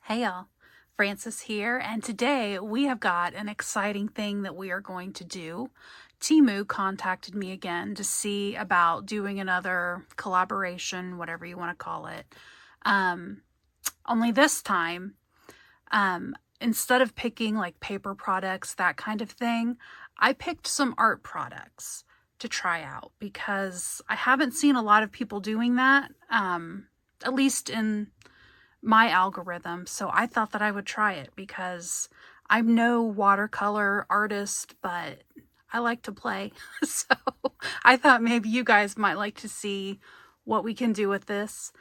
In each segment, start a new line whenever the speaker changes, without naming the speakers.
Hey y'all, Francis here, and today we have got an exciting thing that we are going to do. Temu contacted me again to see about doing another collaboration, whatever you want to call it. Only this time, instead of picking like paper products, that kind of thing, I picked some art products to try out because I haven't seen a lot of people doing that, at least in my algorithm. So I thought that I would try it because I'm no watercolor artist, but I like to play. So I thought maybe you guys might like to see what we can do with this.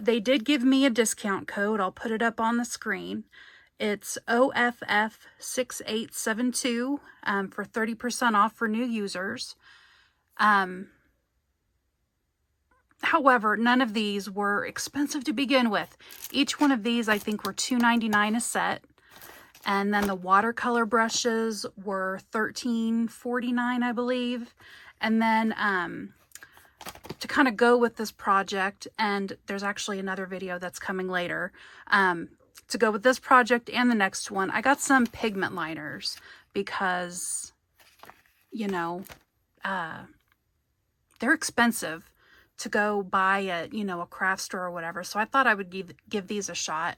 They did give me a discount code. I'll put it up on the screen. It's OFF6872 for 30% off for new users. However, none of these were expensive to begin with. Each one of these, I think, were $2.99 a set. And then the watercolor brushes were $13.49, I believe. And then to kind of go with this project, and there's actually another video that's coming later, to go with this project and the next one, I got some pigment liners because, you know, they're expensive to go buy at, a craft store or whatever. So I thought I would give these a shot.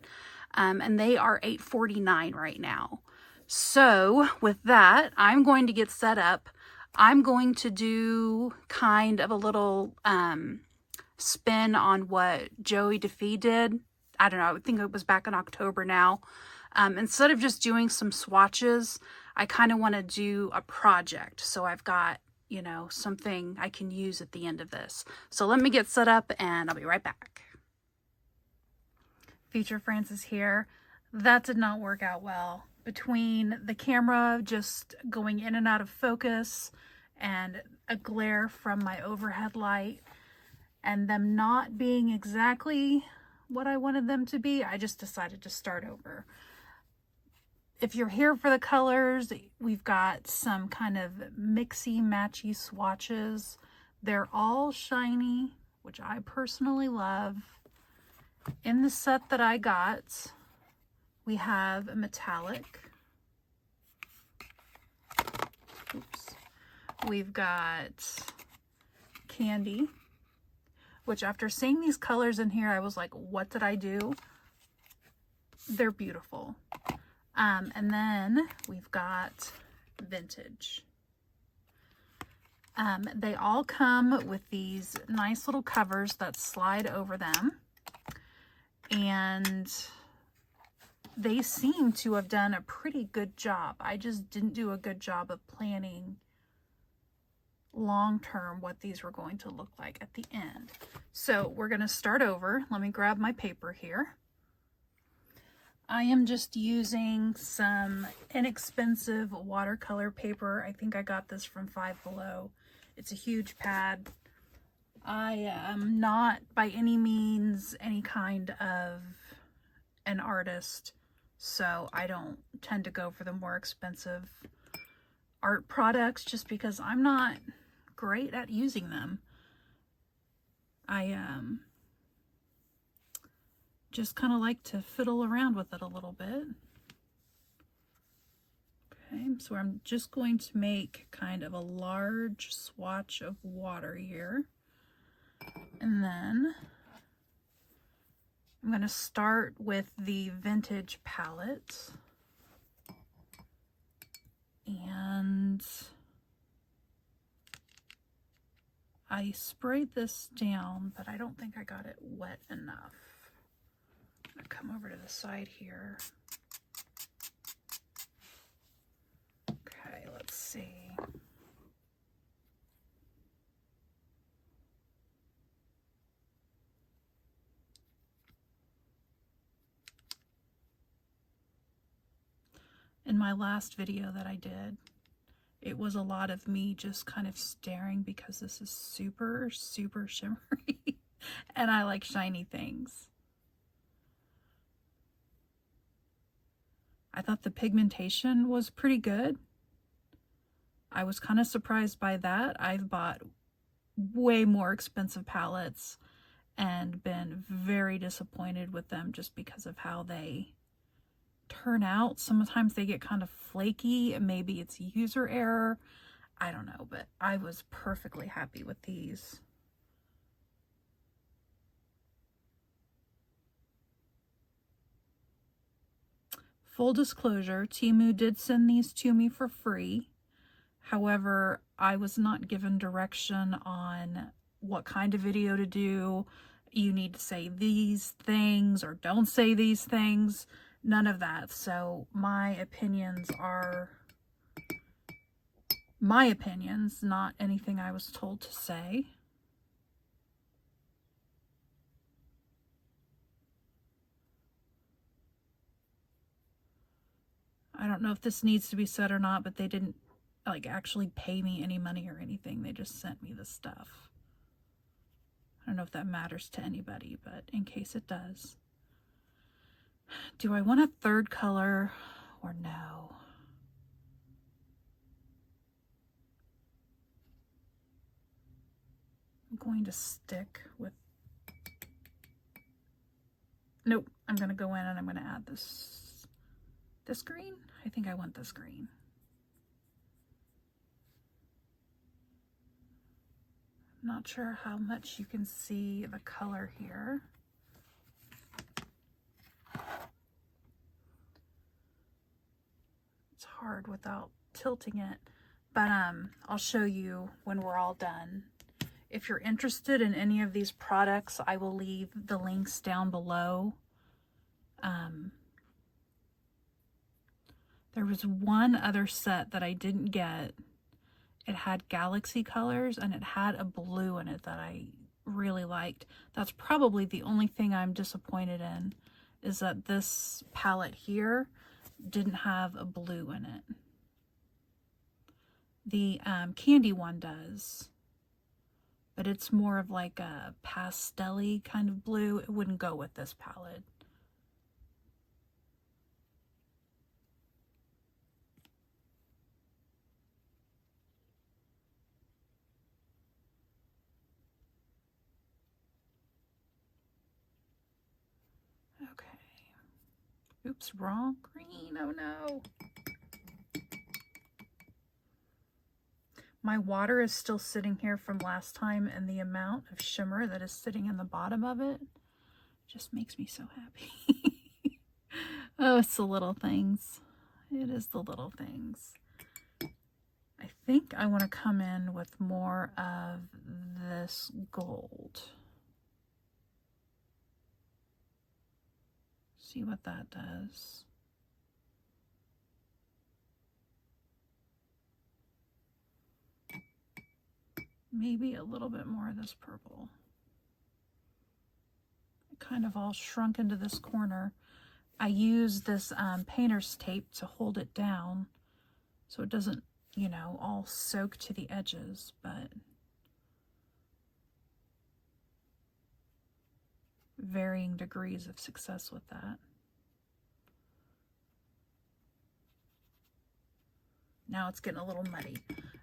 And they are $8.49 right now. So with that, I'm going to get set up. I'm going to do kind of a little spin on what Joey DeFee did. I don't know, I think it was back in October now. Instead of just doing some swatches, I kind of want to do a project. So I've got something I can use at the end of this. So let me get set up and I'll be right back. Future Francis here. That did not work out well. Between the camera just going in and out of focus and a glare from my overhead light and them not being exactly what I wanted them to be, I just decided to start over. If you're here for the colors, we've got some kind of mixy matchy swatches. They're all shiny, which I personally love. In the set that I got, we have a metallic. Oops. We've got candy, which after seeing these colors in here, I was like, what did I do? They're beautiful. And then we've got vintage. They all come with these nice little covers that slide over them. And they seem to have done a pretty good job. I just didn't do a good job of planning long term what these were going to look like at the end. So we're going to start over. Let me grab my paper here. I am just using some inexpensive watercolor paper. I think I got this from Five Below. It's a huge pad. I am not by any means any kind of an artist, so I don't tend to go for the more expensive art products just because I'm not great at using them. I just kind of like to fiddle around with it a little bit. Okay, so I'm just going to make kind of a large swatch of water here. And then I'm going to start with the vintage palette. And I sprayed this down, but I don't think I got it wet enough. I'm going to come over to the side here. Okay, let's see. In my last video that I did, it was a lot of me just kind of staring because this is super, super shimmery and I like shiny things. I thought the pigmentation was pretty good. I was kind of surprised by that. I've bought way more expensive palettes and been very disappointed with them just because of how they turn out. Sometimes they get kind of flaky, and maybe it's user error. I don't know, but I was perfectly happy with these. Full disclosure, Temu did send these to me for free. However, I was not given direction on what kind of video to do. You need to say these things or don't say these things. None of that. So my opinions are my opinions, not anything I was told to say. I don't know if this needs to be said or not, but they didn't like actually pay me any money or anything. They just sent me the stuff. I don't know if that matters to anybody, but in case it does. Do I want a third color or no? I'm going to stick with... Nope, I'm going to go in and I'm going to add this green. I think I want this green. Not sure how much you can see the color here. It's hard without tilting it, but I'll show you when we're all done. If you're interested in any of these products, I will leave the links down below. There was one other set that I didn't get. It had galaxy colors and it had a blue in it that I really liked. That's probably the only thing I'm disappointed in, is that this palette here didn't have a blue in it. The candy one does, but it's more of like a pastel-y kind of blue. It wouldn't go with this palette. Okay. Oops, wrong green. Oh no. My water is still sitting here from last time, and the amount of shimmer that is sitting in the bottom of it just makes me so happy. Oh, it's the little things. It is the little things. I think I want to come in with more of this gold. See what that does. Maybe a little bit more of this purple. It kind of all shrunk into this corner. I use this painter's tape to hold it down so it doesn't, you know, all soak to the edges, but varying degrees of success with that. Now it's getting a little muddy.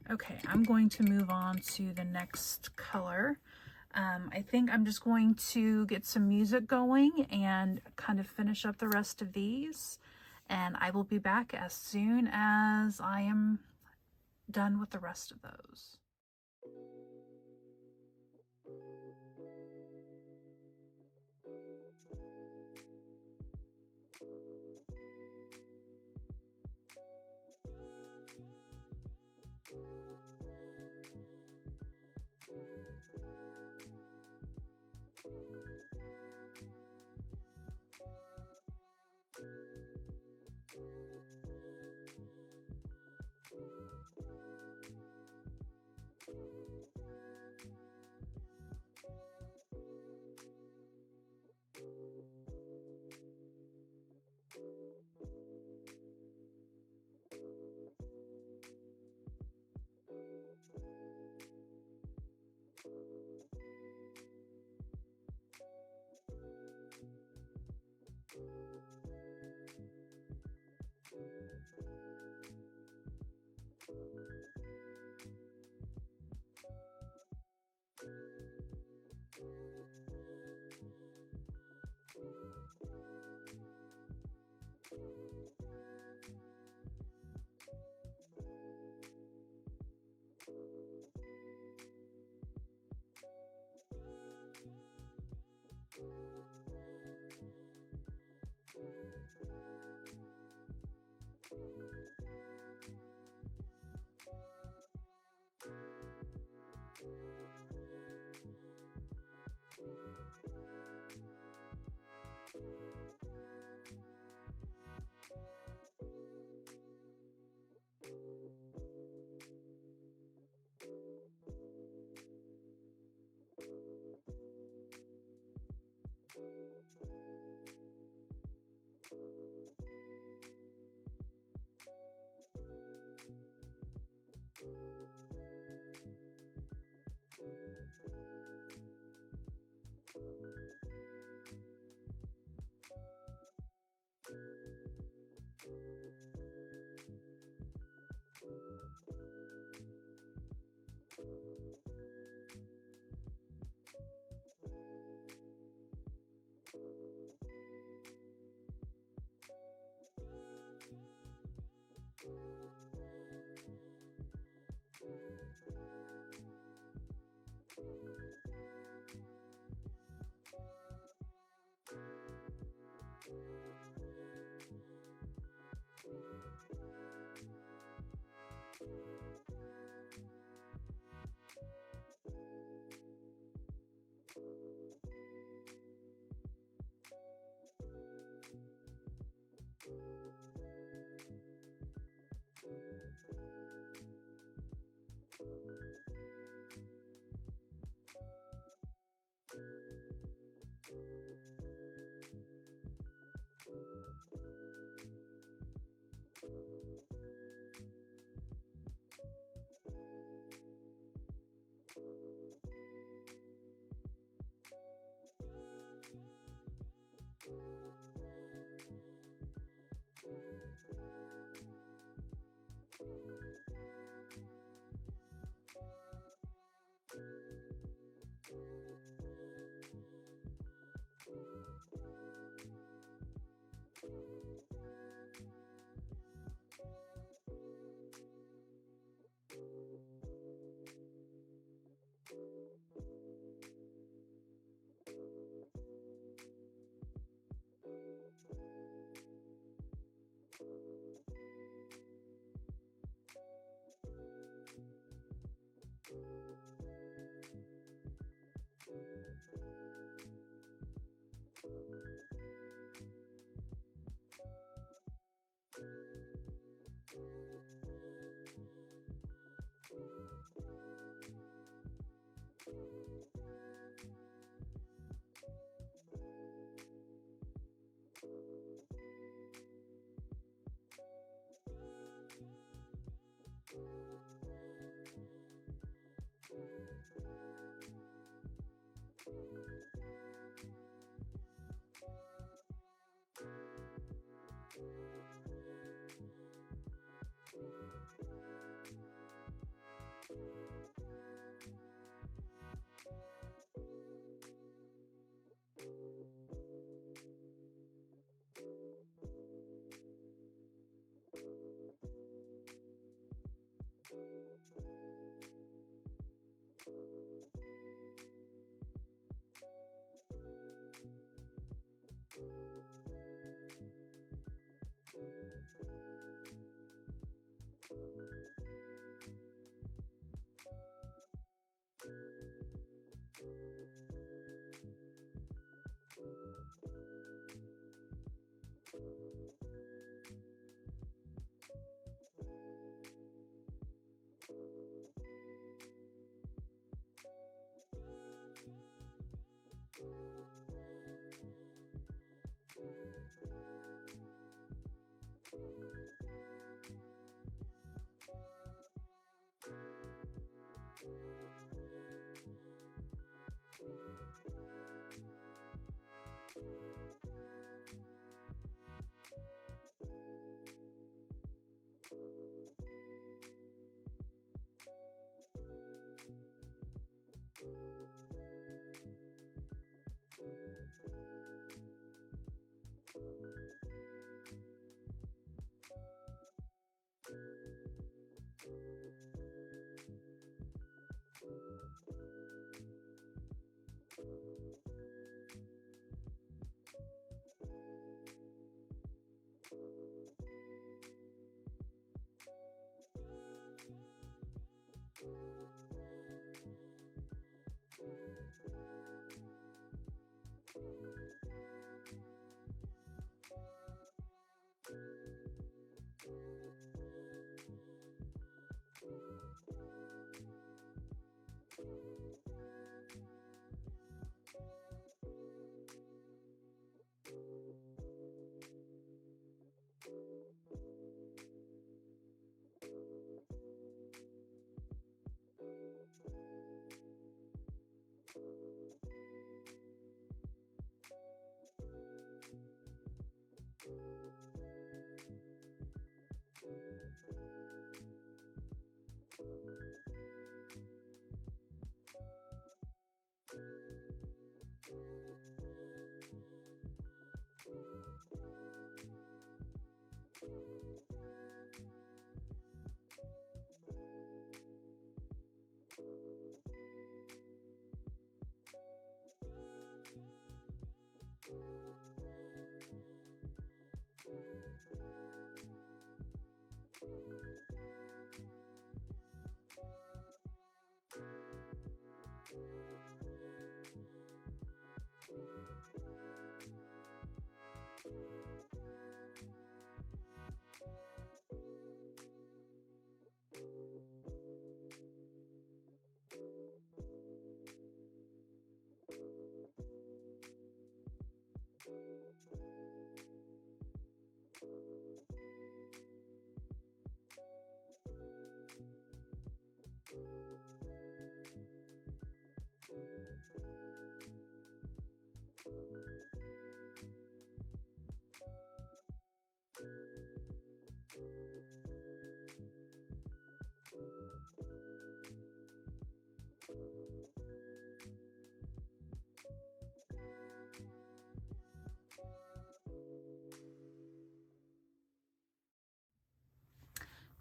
Okay, I'm going to move on to the next color. I think I'm just going to get some music going and kind of finish up the rest of these. And I will be back as soon as I am done with the rest of those.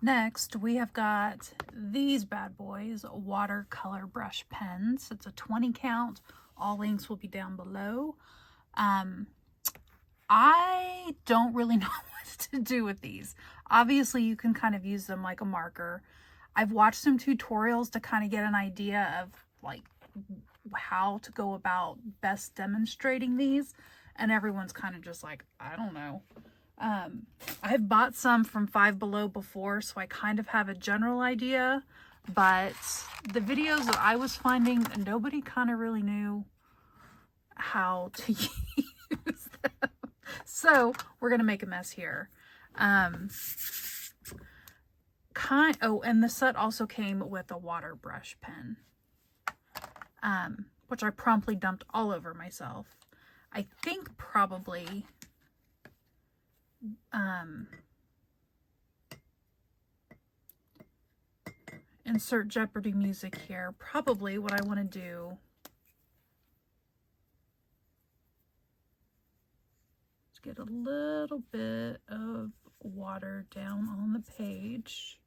Next, we have got these bad boys, watercolor brush pens. It's a 20 count. All links will be down below. I don't really know what to do with these. Obviously, you can kind of use them like a marker. I've watched some tutorials to kind of get an idea of like how to go about best demonstrating these, and everyone's kind of just like, I don't know. I've bought some from Five Below before, so I kind of have a general idea, but the videos that I was finding, nobody kind of really knew how to use them. So we're going to make a mess here. Oh, and the set also came with a water brush pen, which I promptly dumped all over myself. I think probably insert Jeopardy music here. Probably what I want to do is get a little bit of water down on the page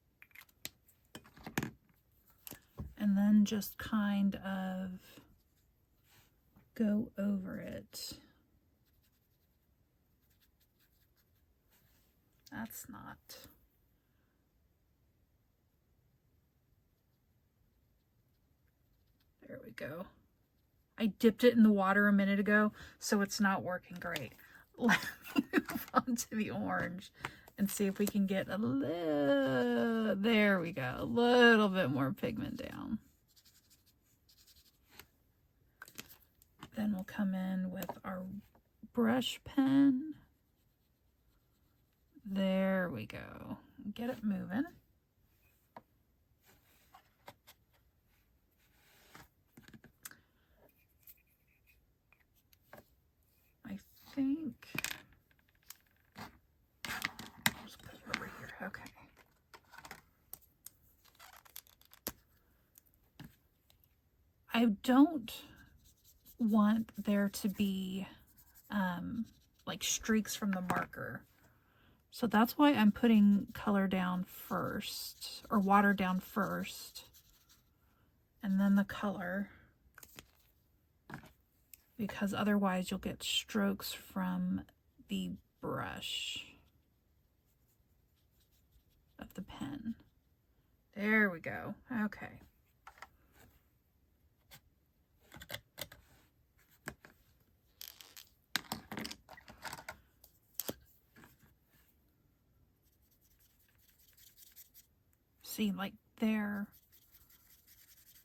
and then just kind of go over it. That's not. There we go. I dipped it in the water a minute ago, so it's not working great. Let me move on to the orange and see if we can get a little, there we go, a little bit more pigment down. Then we'll come in with our brush pen. There we go. Get it moving. I think I'll just put it over here. Okay. I don't want there to be like streaks from the marker. So that's why I'm putting color down first, or water down first, and then the color, because otherwise you'll get strokes from the brush of the pen. There we go. Okay. See, like there,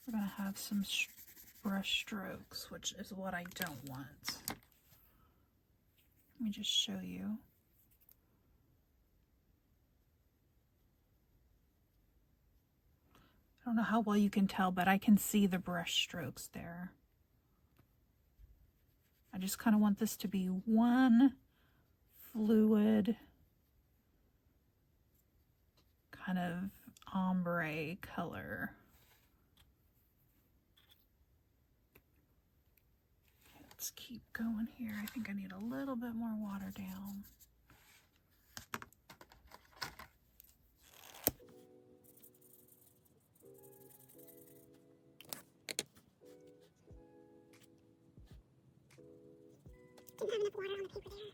we're going to have some brush strokes, which is what I don't want. Let me just show you. I don't know how well you can tell, but I can see the brush strokes there. I just kind of want this to be one fluid kind of ombre color. Let's keep going here. I think I need a little bit more water down.
Didn't have enough water on the paper there.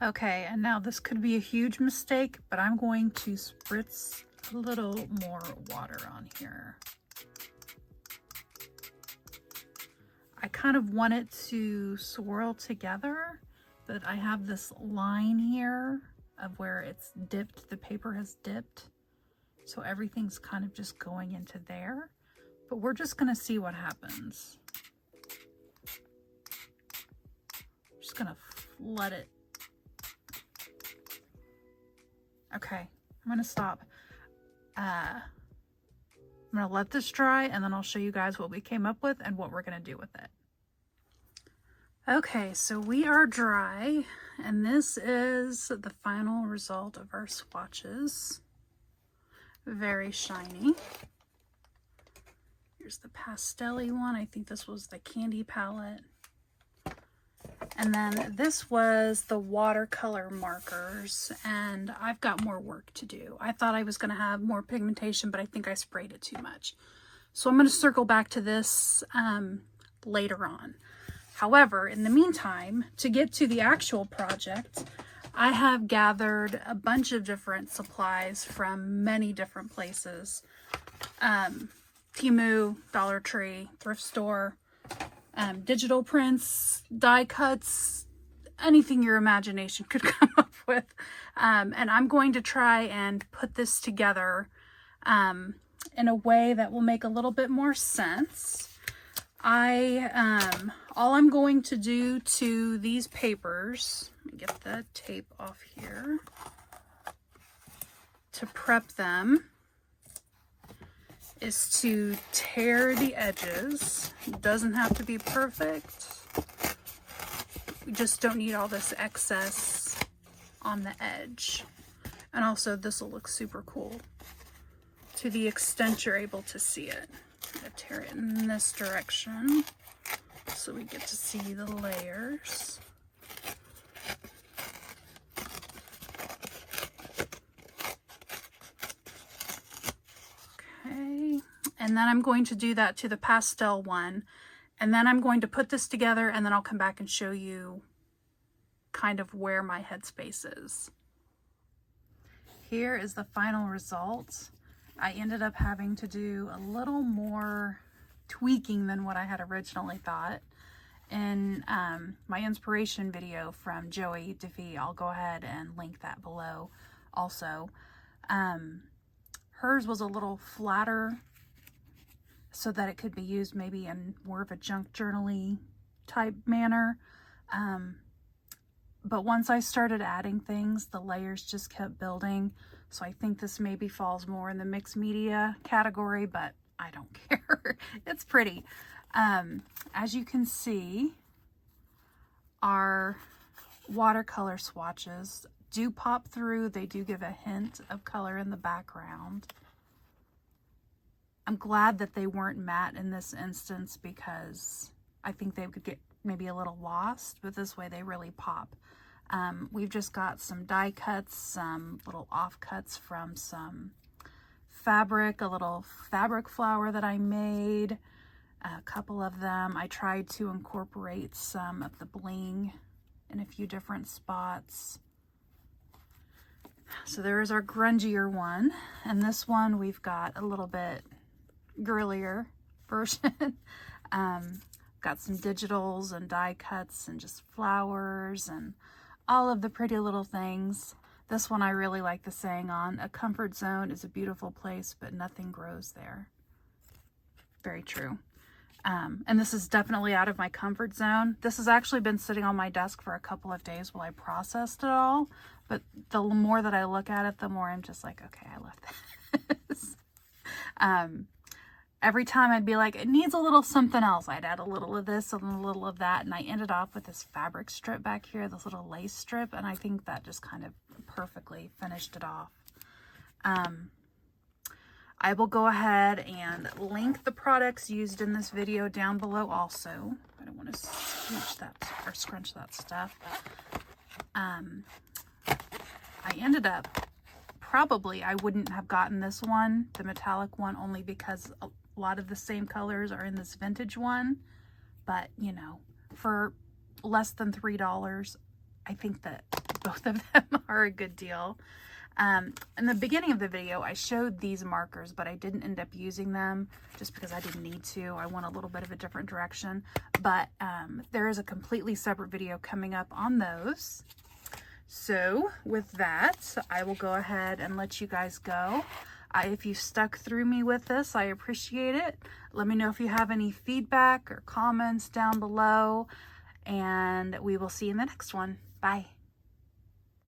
Okay, and now this could be a huge mistake, but I'm going to spritz a little more water on here. I kind of want it to swirl together, but I have this line here of where it's dipped, the paper has dipped. So everything's kind of just going into there, but we're just gonna see what happens. I'm just gonna let it. Okay, I'm gonna stop. I'm gonna let this dry and then I'll show you guys what we came up with and what we're gonna do with it. Okay, so we are dry and this is the final result of our swatches. Very shiny. Here's the pastel-y one. I think this was the candy palette. And then this was the watercolor markers, and I've got more work to do. I thought I was going to have more pigmentation, but I think I sprayed it too much. So I'm going to circle back to this later on. However, in the meantime, to get to the actual project, I have gathered a bunch of different supplies from many different places. Temu, Dollar Tree, thrift store, digital prints, die cuts, anything your imagination could come up with. And I'm going to try and put this together in a way that will make a little bit more sense. All I'm going to do to these papers, let me get the tape off here, to prep them, is to tear the edges. It doesn't have to be perfect. We just don't need all this excess on the edge. And also this will look super cool to the extent you're able to see it. I'm gonna tear it in this direction so we get to see the layers. Okay, and then I'm going to do that to the pastel one, and then I'm going to put this together, and then I'll come back and show you kind of where my headspace is. Here is the final result. I ended up having to do a little more tweaking than what I had originally thought. In my inspiration video from Joey DeVee, I'll go ahead and link that below also. Hers was a little flatter so that it could be used maybe in more of a junk journal-y type manner. But once I started adding things, the layers just kept building. So I think this maybe falls more in the mixed media category, but I don't care. It's pretty. As you can see, our watercolor swatches do pop through. They do give a hint of color in the background. I'm glad that they weren't matte in this instance because I think they could get maybe a little lost, but this way they really pop. We've just got some die cuts, some little offcuts from some fabric, a little fabric flower that I made, a couple of them. I tried to incorporate some of the bling in a few different spots. So there's our grungier one, and this one we've got a little bit girlier version. Got some digitals and die cuts and just flowers and all of the pretty little things. This one I really like the saying on, a comfort zone is a beautiful place, but nothing grows there. Very true. And this is definitely out of my comfort zone. This has actually been sitting on my desk for a couple of days while I processed it all. But the more that I look at it, the more I'm just like, okay, I love this. Every time I'd be like, it needs a little something else. I'd add a little of this and a little of that. And I ended off with this fabric strip back here, this little lace strip. And I think that just kind of perfectly finished it off. I will go ahead and link the products used in this video down below also. I don't want to scrunch that stuff. I ended up, probably I wouldn't have gotten this one, the metallic one, only because a lot of the same colors are in this vintage one. But, you know, for less than $3, I think that both of them are a good deal. In the beginning of the video, I showed these markers, but I didn't end up using them just because I didn't need to. I went a little bit of a different direction, but there is a completely separate video coming up on those. So with that, I will go ahead and let you guys go. If you stuck through me with this, I appreciate it. Let me know if you have any feedback or comments down below, and we will see you in the next one. Bye.